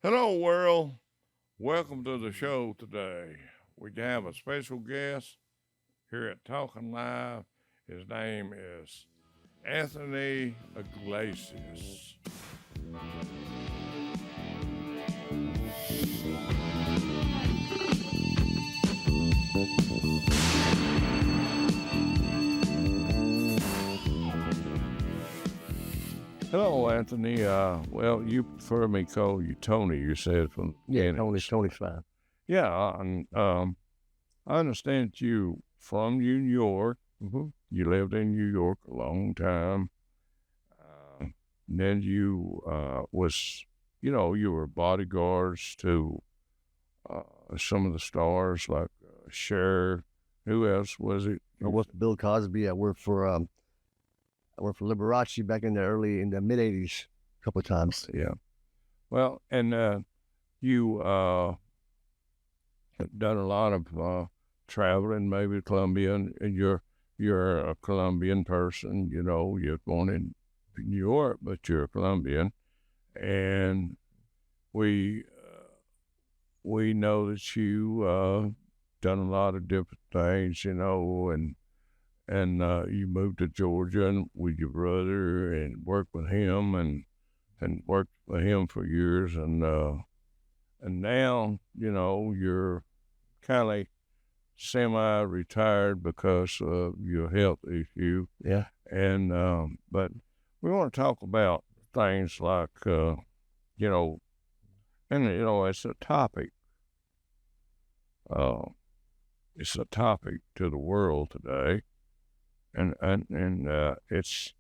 Hello, world. Welcome to the show today. We have a special guest here at Talkin Live. His name is Anthony Iglesias. Hello, Anthony. Well, you prefer me call you Tony. You said from the Yeah, beginning. Tony's fine. Yeah, and I understand you from New York. Mm-hmm. You lived in New York a long time. Uh, then you you were bodyguards to some of the stars like Cher. Who else was it? I worked for Bill Cosby. I worked for Liberace back in the mid '80s, a couple of times. Yeah. Well, and you have done a lot of traveling, maybe Colombia, and you're a Colombian person. You know, you're born in New York, but you're a Colombian, and we we know that you done a lot of different things. You know, and you moved to Georgia with your brother and worked with him and worked with him for years and now you're kind of semi-retired because of your health issue. Yeah. And but we want to talk about things like you know, and it's a topic. Uh, it's a topic to the world today, and it's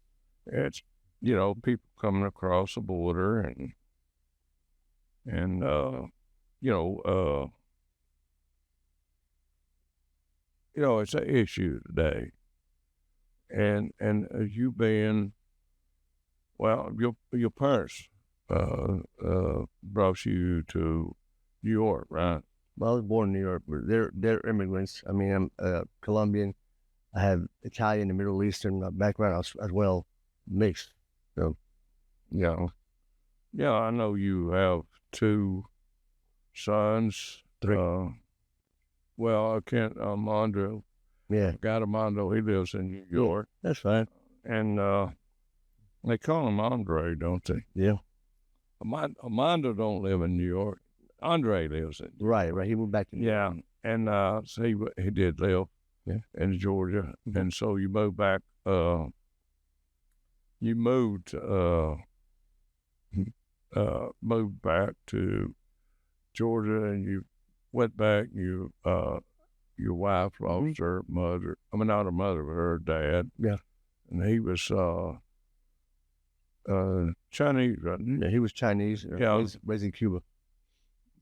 people coming across the border and you know uh it's an issue today, and you being well, your parents brought you to New York, right? Well, I was born in New York, but they're immigrants. I mean, I'm Colombian. I have Italian and Middle Eastern background as well, mixed. So Yeah, yeah. I know you have two sons. Three. Well, I can't. Armando. Yeah. Got Armando. He lives in New York, That's fine. and they call him Andre, don't they? Yeah. Armando don't live in New York. Andre lives in. Right. He moved back to New York. Yeah, and so he did live in Georgia, Mhm. and so you moved back. You moved back to Georgia, and you went back. Your wife lost her mother. I mean, not her mother, but her dad. Yeah. And he was Chinese, right? Yeah, he was Chinese. Yeah. Raised in Cuba.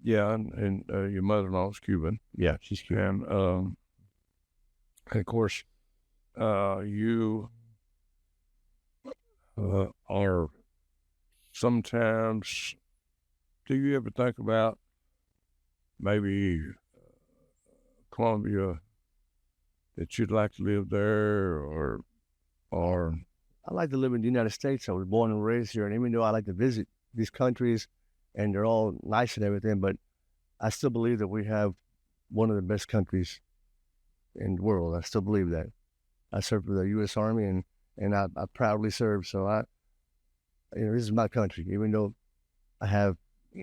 Yeah, and your mother-in-law's Cuban. Yeah, she's Cuban. And of course, you are sometimes. Do you ever think about maybe Colombia, that you'd like to live there, or I like to live in the United States. I was born and raised here, and even though I like to visit these countries, and they're all nice and everything, but I still believe that we have one of the best countries in the world. I still believe that. I served for the U.S. Army, and I proudly served. So this is my country, even though I have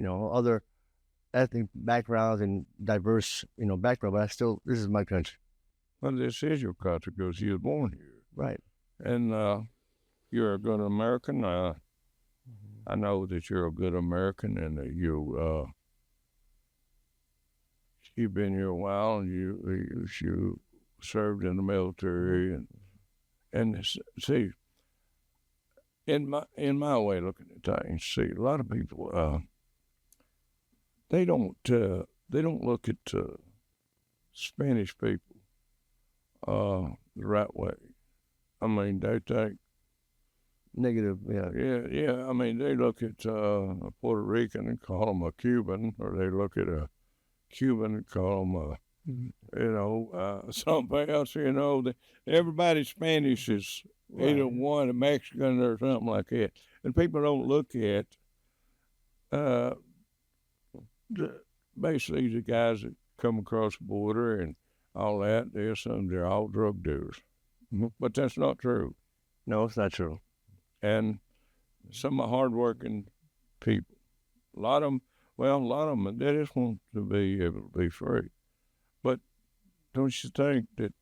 other ethnic backgrounds and diverse background, but this is my country. Well, this is your country because you were born here, right? And you're a good American. I know that you're a good American, and you've been here a while, and you served in the military, and see, in my way of looking at things, see, a lot of people they don't look at Spanish people the right way. I mean, they think negative. Yeah. I mean, they look at a Puerto Rican and call them a Cuban, or they look at a Cuban and call them something else. Everybody's Spanish is either one, a Mexican or something like that, and people don't look at basically the guys that come across the border and all that, they're all drug dealers. Mm-hmm. But that's not true. No, it's not true. And some are hardworking people. A lot of them, they just want to be able to be free. But don't you think that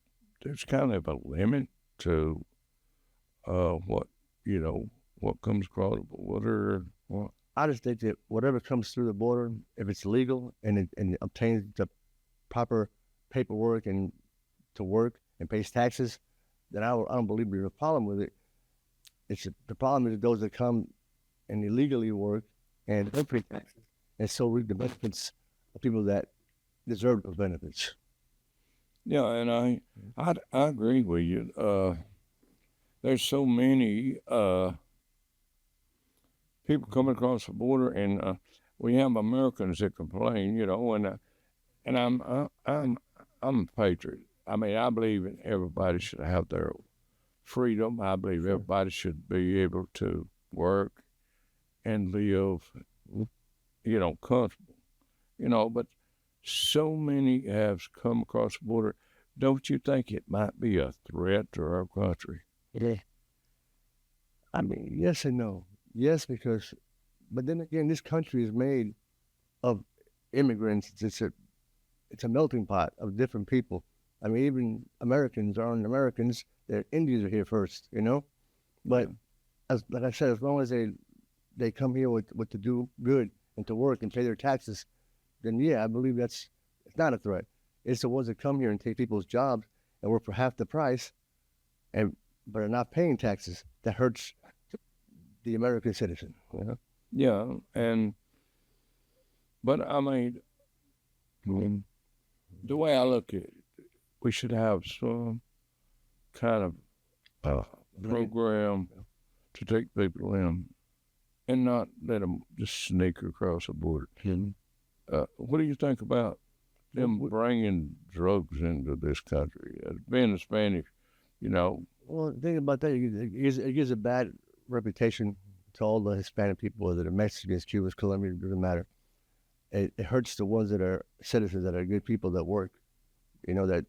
there's kind of a limit to what comes across the border? What? I just think that whatever comes through the border, if it's legal and it obtains the proper paperwork and to work and pays taxes, then I don't believe there's a problem with it. The problem is those that come and illegally work and don't pay taxes and so reap the benefits of people that deserve those benefits. Yeah, and I agree with you. There's so many people coming across the border, and we have Americans that complain, and I'm a patriot. I mean, I believe in everybody should have their freedom. I believe everybody should be able to work and live, comfortable, but so many have come across the border. Don't you think it might be a threat to our country? Yeah. I mean, yes and no. Yes, but then again, this country is made of immigrants. It's a melting pot of different people. I mean, even Americans aren't Americans. The Indians are here first, But like I said, as long as they come here with to do good and to work and pay their taxes, then yeah, I believe it's not a threat. It's the ones that come here and take people's jobs and work for half the price, but are not paying taxes that hurts the American citizen. Yeah, but I mean, the way I look at it, we should have some kind of program to take people in and not let them just sneak across the border. What do you think about them bringing drugs into this country? Being a Spanish, Well, the thing about that, it gives a bad reputation to all the Hispanic people, whether they're Mexicans, Cubans, Colombians, it doesn't matter. It hurts the ones that are citizens, that are good people that work, that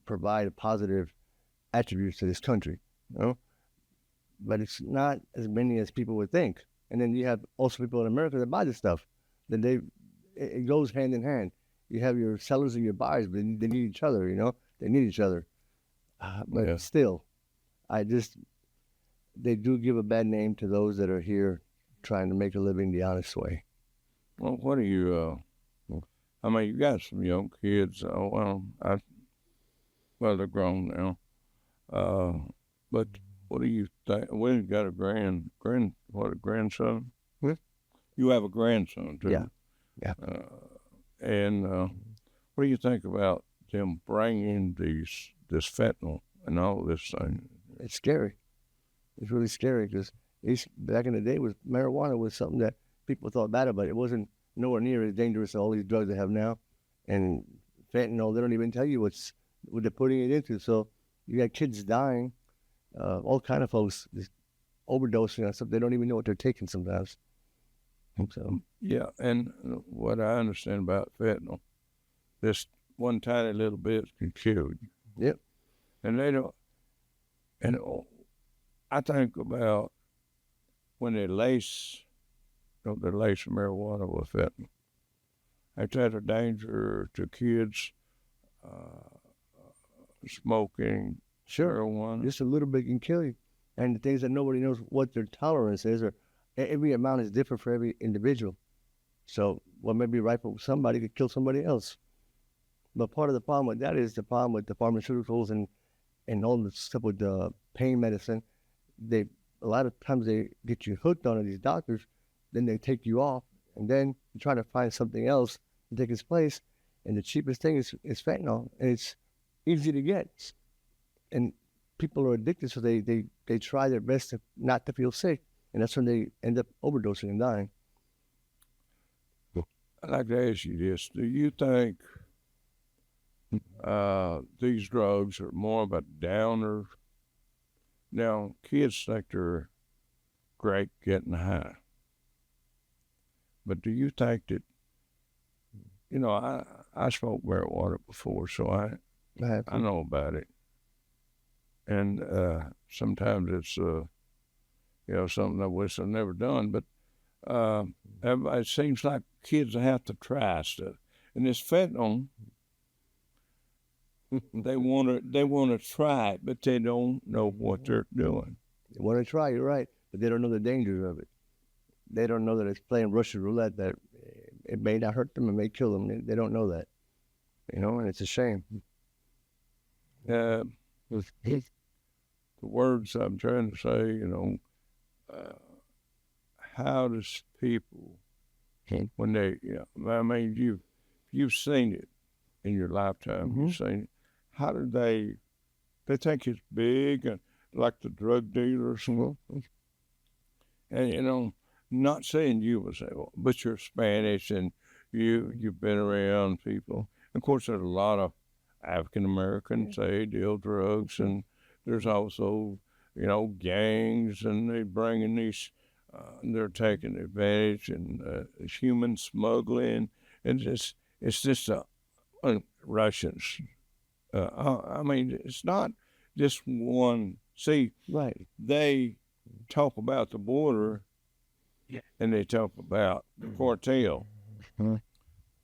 provide positive attributes to this country, But it's not as many as people would think. And then you have also people in America that buy this stuff. Then it goes hand in hand. You have your sellers and your buyers, but they need each other, They need each other. But still, they do give a bad name to those that are here trying to make a living the honest way. Well, what do you, I mean, you got some young kids. They're grown now. But what do you think? We got a grandson? Hmm? You have a grandson, too. Yeah. And what do you think about them bringing this fentanyl and all this thing? It's scary. It's really scary because back in the day, marijuana was something that people thought bad about. It wasn't nowhere near as dangerous as all these drugs they have now. And fentanyl, they don't even tell you what they're putting it into. So you got kids dying, all kind of folks just overdosing on stuff. They don't even know what they're taking sometimes. So yeah, and what I understand about fentanyl, this one tiny little bit can kill you. Yep. And they don't. And I think about when they lace marijuana with fentanyl. It's at a danger to kids smoking marijuana. Just a little bit can kill you. And the things that nobody knows what their tolerance is, or every amount is different for every individual. So what may be right for somebody could kill somebody else. But part of the problem with that is the problem with the pharmaceuticals and all the stuff with the pain medicine. A lot of times they get you hooked on it, these doctors, then they take you off, and then you try to find something else to take its place. And the cheapest thing is fentanyl, and it's easy to get. And people are addicted, so they try their best not to feel sick, and that's when they end up overdosing and dying. I'd like to ask you this. Do you think these drugs are more of a downer? Now, kids think they're great getting high. But do you think that you know, I smoked marijuana before, so I know about it. And sometimes it's, you know, something I wish I'd never done. But it seems like kids have to try stuff. And this fentanyl, they want to try it, but they don't know what they're doing. They want to try, you're right, but they don't know the dangers of it. They don't know that it's playing Russian roulette, that it may not hurt them, it may kill them. They don't know that, you know, and it's a shame. The words I'm trying to say, you know, how does people, when they, you know, I mean, you've seen it in your lifetime, you've seen it. How do they think it's big, and like the drug dealers? And, you know, not saying you was, but you're Spanish and you've been around people. Of course, there's a lot of African Americans, they deal drugs, and there's also, you know, gangs, and they bring in these, they're taking advantage, and human smuggling, and it's just Russians. I mean, it's not just one. See, right? They talk about the border, and they talk about the cartel,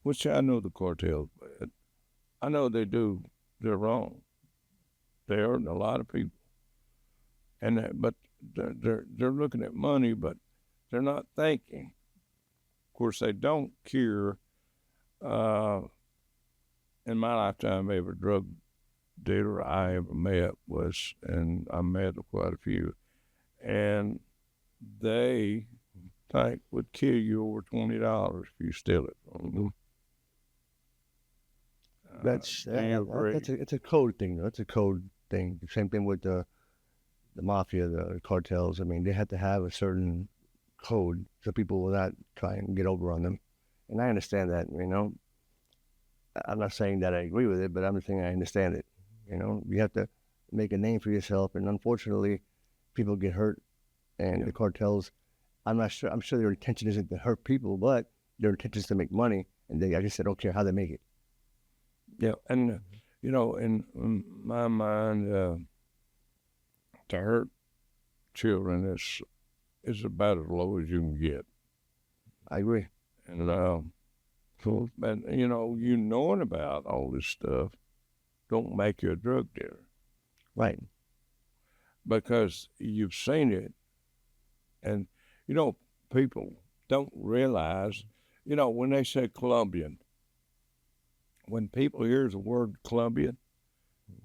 which I know the cartels, but I know they're wrong. They hurt a lot of people, and but they're looking at money, but they're not thinking. Of course, they don't cure. In my lifetime, every drug dealer I ever met was, and I met quite a few, and they think would kill you over $20 if you steal it from them. It's a code thing, though. It's a code thing. The same thing with the mafia, the cartels. I mean, they have to have a certain code so people will not try and get over on them. And I understand that, you know. I'm not saying that I agree with it, but I'm just saying I understand it. You know, you have to make a name for yourself, and unfortunately, people get hurt. And the cartels, I'm sure their intention isn't to hurt people, but their intention is to make money, and they, like I said, don't care how they make it. Yeah, and you know, in my mind, to hurt children is about as low as you can get. I agree. And and you know, you knowing about all this stuff don't make you a drug dealer, right? Because you've seen it, and you know, people don't realize, you know, when they say Colombian, when people hear the word Colombian,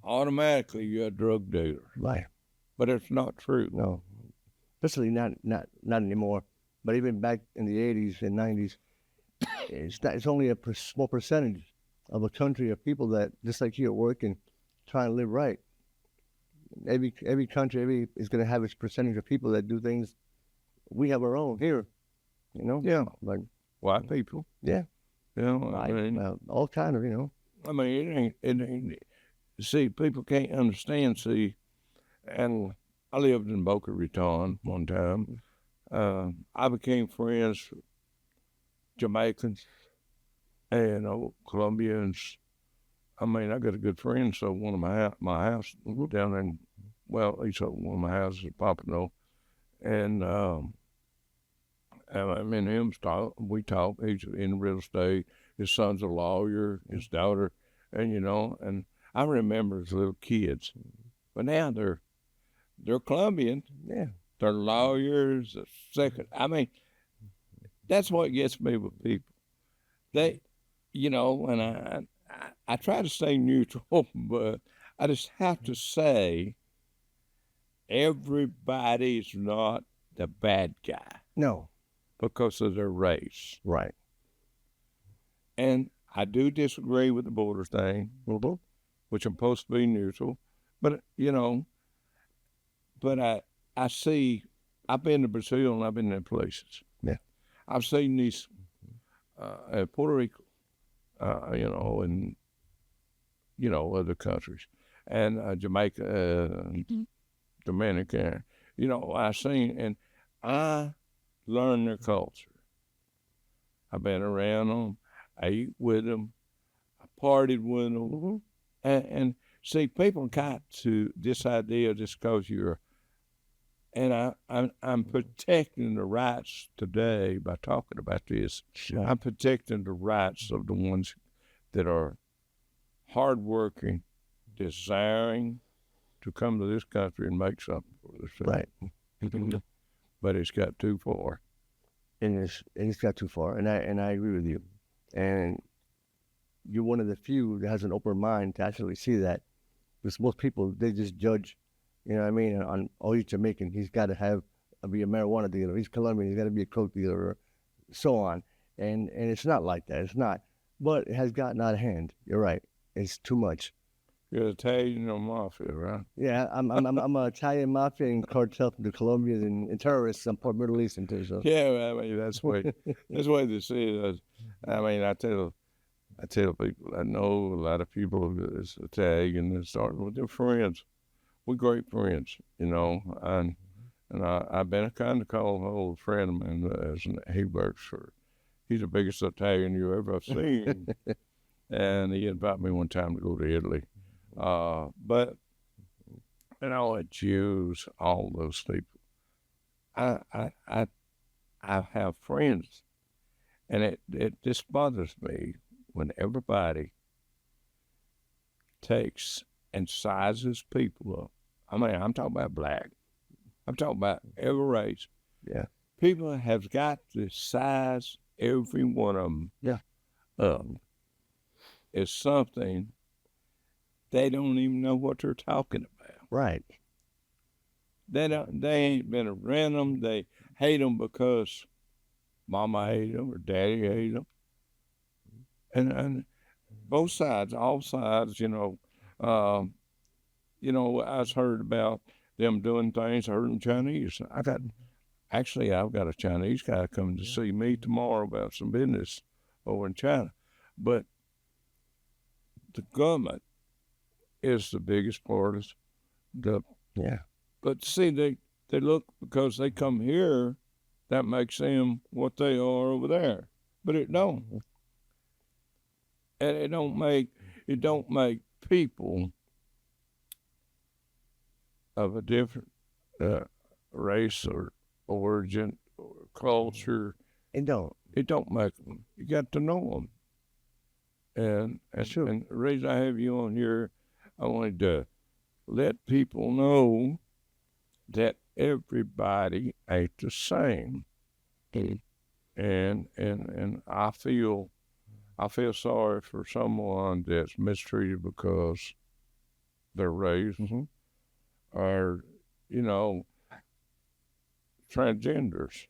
automatically you're a drug dealer, right? But it's not true. No, especially not anymore. But even back in the 80s and 90s, it's only a small percentage of a country of people that, just like you, at work and try and live right. Every country is going to have its percentage of people that do things. We have our own here, you know. Yeah, like white people. Yeah, you know, I mean, all kind of, you know. I mean, it ain't. See, people can't understand. See, and I lived in Boca Raton one time. I became friends with Jamaicans and Colombians. I mean, I got a good friend, so one of my house down in, well, at least one of my houses in Pompano, and me and him we talk. He's in real estate. His son's a lawyer. His daughter, and I remember as little kids, but now they're Colombian. Yeah, they're lawyers. I mean, that's what gets me with people. They, and I try to stay neutral, but I just have to say everybody's not the bad guy. No. Because of their race. Right. And I do disagree with the border thing, which I'm supposed to be neutral. But, I see, I've been to Brazil and I've been in places. Yeah. I've seen these, Puerto Rico, and, other countries, and Jamaica, Dominican, I've seen, and I learn their culture. I've been around them. I ate with them. I partied with them. Mm-hmm. And see, people got to this idea just because you're, and I'm protecting the rights today by talking about this. Sure. I'm protecting the rights of the ones that are hardworking, desiring to come to this country and make something for themselves. Right. But it's got too far. And it's got too far. And I agree with you. And you're one of the few that has an open mind to actually see that. Because most people, they just judge, you know what I mean, on, oh, he's Jamaican, he's got to be a marijuana dealer. He's Colombian, he's got to be a coke dealer, or so on. And it's not like that. It's not. But it has gotten out of hand. You're right. It's too much. You're Italian or mafia, right? Yeah, I'm an Italian mafia and cartel from the Colombians and terrorists. I'm part Middle Eastern too. So Yeah, I mean that's what they see it. I mean, I tell people I know a lot of people that's Italian and starting with their friends. We're great friends, you know, and I've been kind of called an old friend of mine. He works for. He's the biggest Italian you ever seen, and he invited me one time to go to Italy. But and all the Jews, all those people. I have friends, and it just bothers me when everybody takes and sizes people up. I mean, I'm talking about black. I'm talking about every race. Yeah. People have got to size every one of them up. It's something they don't even know what they're talking about. Right. They ain't been around them. They hate them because mama hate them or daddy hate them. And both sides, all sides, you know, I've heard about them doing things hurting Chinese. I've got a Chinese guy coming to see me tomorrow about some business over in China. But the government is the biggest part of But see, they look, because they come here, that makes them what they are over there. But it don't. And it don't make people of a different race or origin or culture. It don't make them. You got to know them. And the reason I have you on here, I wanted to let people know that everybody ain't the same. And I feel sorry for someone that's mistreated because their race or, transgenders,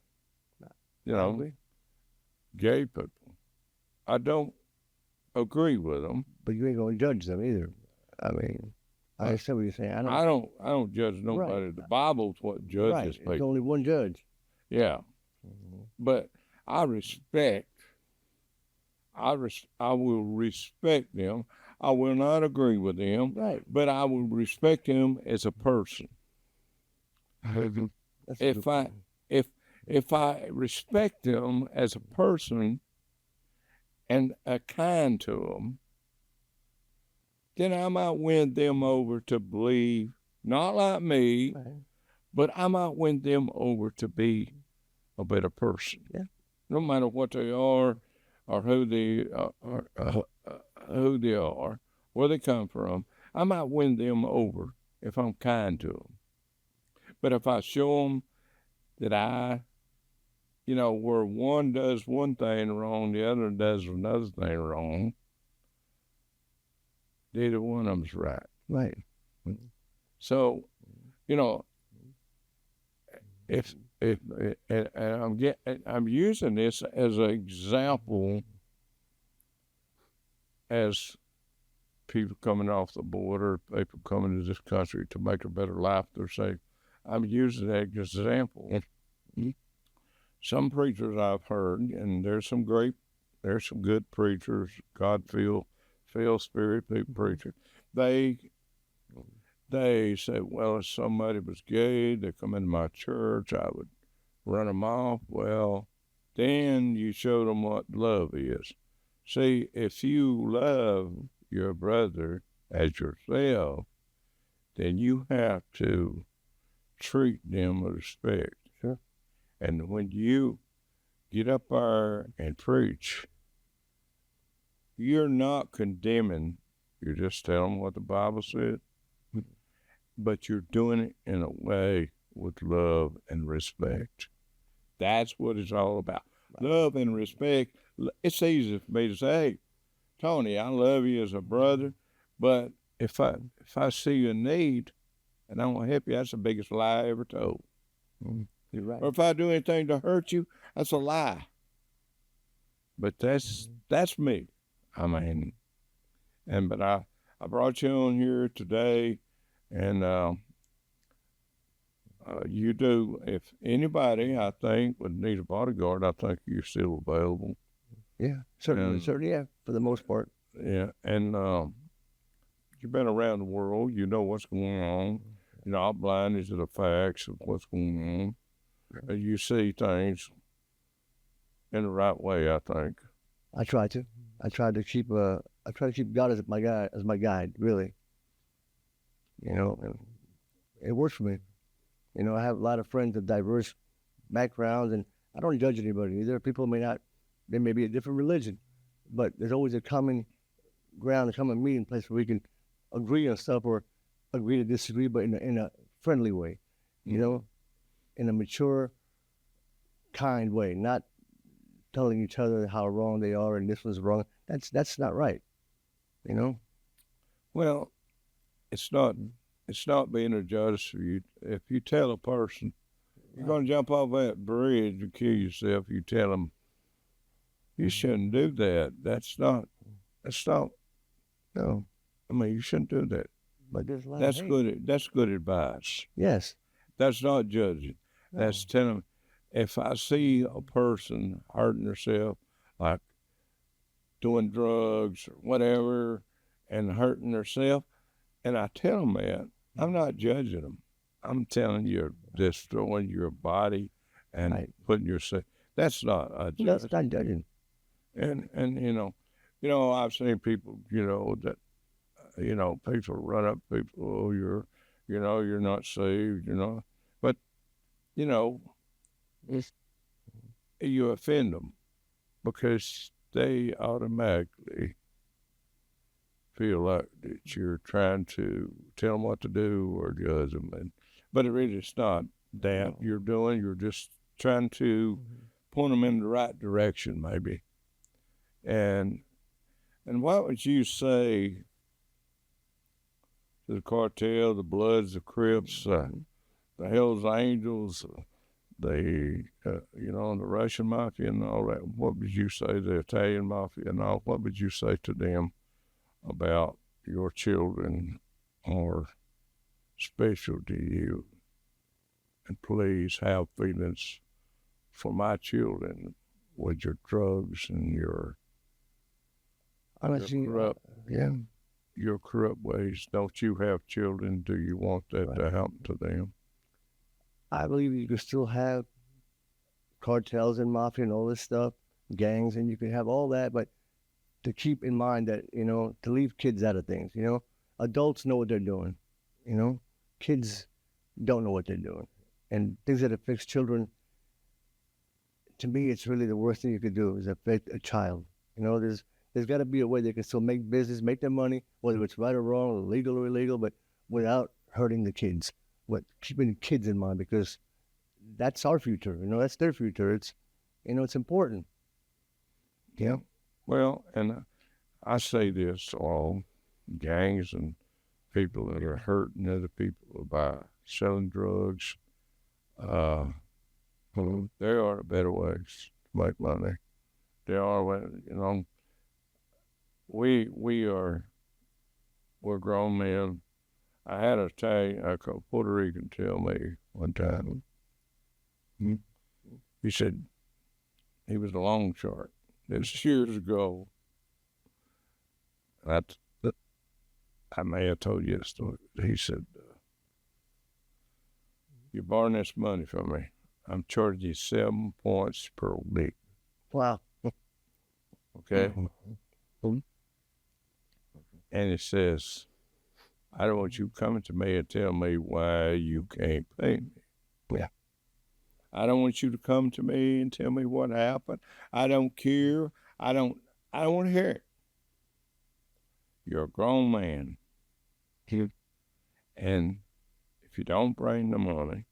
gay people. I don't agree with them. But you ain't gonna judge them either. I mean, I understand what you're saying. I don't judge nobody. Right. The Bible's what judges people. There's only one judge. Yeah. But I respect. I will respect them. I will not agree with them. Right. But I will respect them as a person. If I respect them as a person and are kind to them, then I might win them over to believe, not like me, but I might win them over to be a better person. Yeah. No matter what they are or who they are, where they come from, I might win them over if I'm kind to them. But if I show them that where one does one thing wrong, the other does another thing wrong, neither one of them's right. Right. So, if I'm using this as an example, as people coming off the border, people coming to this country to make a better life, they're saying, I'm using that as an example. Some preachers I've heard, and there's some good preachers, God-filled spirit people preachers. They say, well, if somebody was gay, they come into my church, I would run them off. Well, then you showed them what love is. See, if you love your brother as yourself, then you have to treat them with respect. Sure. And when you get up there and preach, you're not condemning. You're just telling what the Bible said. But you're doing it in a way with love and respect. That's what it's all about. Love and respect. It's easy for me to say, hey, Tony, I love you as a brother, but if I see you in need and I want to help you, that's the biggest lie I ever told. You're right. Or if I do anything to hurt you, that's a lie. But that's me. I mean, but I brought you on here today, and you do. If anybody, I think, would need a bodyguard, I think you're still available. Yeah, certainly, yeah, for the most part. Yeah, and you've been around the world. You know what's going on. You're not blinded to the facts of what's going on. You see things in the right way, I think. I try to. I try to keep God as my guide, really. And it works for me. I have a lot of friends of diverse backgrounds, and I don't judge anybody either. People they may be a different religion, but there's always a common ground, a common meeting place where we can agree on stuff or agree to disagree, but in a friendly way, in a mature, kind way, not telling each other how wrong they are and this one's wrong. That's not right, Well, it's not being a judge. If you tell a person you're going to jump off that bridge and kill yourself, you tell them you shouldn't do that. That's not. No, I mean you shouldn't do that. But there's a lot That's of hate. good. That's good advice. Yes. That's not judging. No. That's telling. If I see a person hurting herself, like doing drugs or whatever, and hurting herself, and I tell them that, I'm not judging them. I'm telling you, you're destroying your body and putting yourself. That's not a judging. That's not judging. And I've seen people, that, people run up to people, oh, you're not saved, but, you offend them because they automatically feel like that you're trying to tell them what to do or judge them. But it really is not that you're doing. You're just trying to point them in the right direction, maybe. And what would you say to the cartel, the Bloods, the Crips, the Hells Angels, the Russian Mafia and all that? What would you say, the Italian Mafia and all? What would you say to them about your children are special to you? And please have feelings for my children with your drugs and your corrupt ways. Don't you have children? Do you want that to happen to them? I believe you can still have cartels and mafia and all this stuff, gangs, and you can have all that, but to keep in mind that, to leave kids out of things, adults know what they're doing, kids don't know what they're doing. And things that affect children, to me, it's really the worst thing you could do is affect a child. There's got to be a way they can still make business, make their money, whether it's right or wrong, legal or illegal, but without hurting the kids. Keeping the kids in mind, because that's our future. That's their future. It's important. Yeah. Well, and I say this to all gangs and people that are hurting other people by selling drugs. There are better ways to make money. There are, we're grown men. I had a Puerto Rican tell me one time. He said he was a long shark. This years ago. I may have told you this story. He said, "You're borrowing this money from me. I'm charging you 7 points per week." Wow. Okay? And it says, I don't want you coming to me and tell me why you can't pay me. Yeah. I don't want you to come to me and tell me what happened. I don't care. I don't want to hear it. You're a grown man. And if you don't bring the money,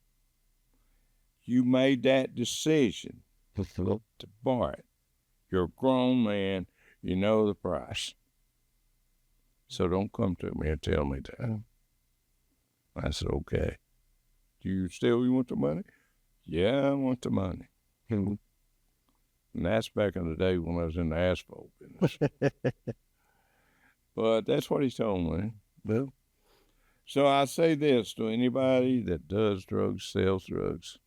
you made that decision to buy it. You're a grown man. You know the price. So don't come to me and tell me that. I said, okay. Do you still want the money? Yeah, I want the money. And that's back in the day when I was in the asphalt business. But that's what he told me. Well, So I say this to anybody that does drugs, sells drugs.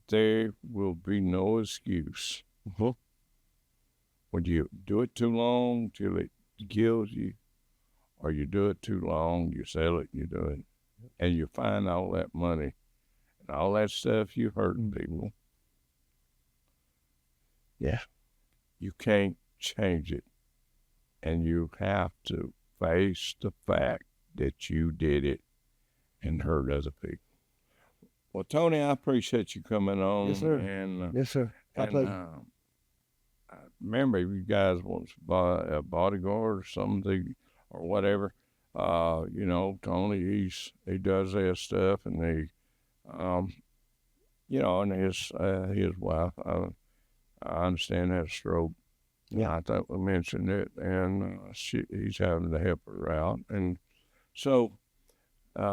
There will be no excuse. When you do it too long till it kills you, or you do it too long, you sell it, you do it, and you find all that money and all that stuff you hurting people. Yeah. You can't change it. And you have to face the fact that you did it and hurt other people. Well, Tony, I appreciate you coming on. Yes, sir. And, Yes, sir. My pleasure. I remember you guys want to buy a bodyguard or something or whatever. You know, Tony, he does that stuff, and you know, and his wife, I understand, had a stroke. Yeah. I think we mentioned it, and he's having to help her out. And so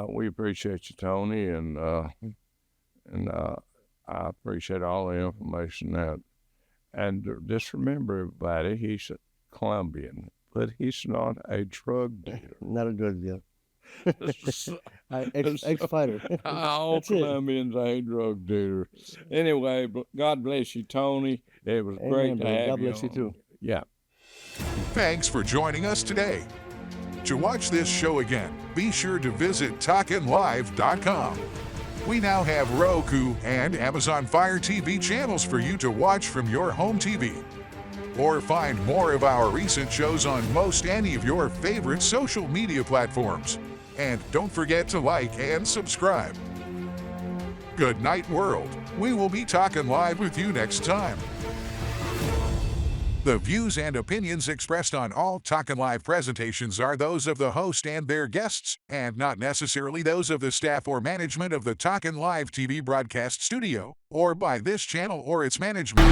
we appreciate you, Tony, and I appreciate all the information that. And just remember, everybody, he's a Colombian, but he's not a drug dealer. Not a drug dealer. Ex-fighter. All Colombians ain't drug dealers. Anyway, God bless you, Tony. It was great to have you. God bless you, too. Yeah. Thanks for joining us today. To watch this show again, be sure to visit talkinlive.com. We now have Roku and Amazon Fire TV channels for you to watch from your home TV. Or find more of our recent shows on most any of your favorite social media platforms. And don't forget to like and subscribe. Good night, world. We will be talking live with you next time. The views and opinions expressed on all Talkin' Live presentations are those of the host and their guests, and not necessarily those of the staff or management of the Talkin' Live TV broadcast studio, or by this channel or its management.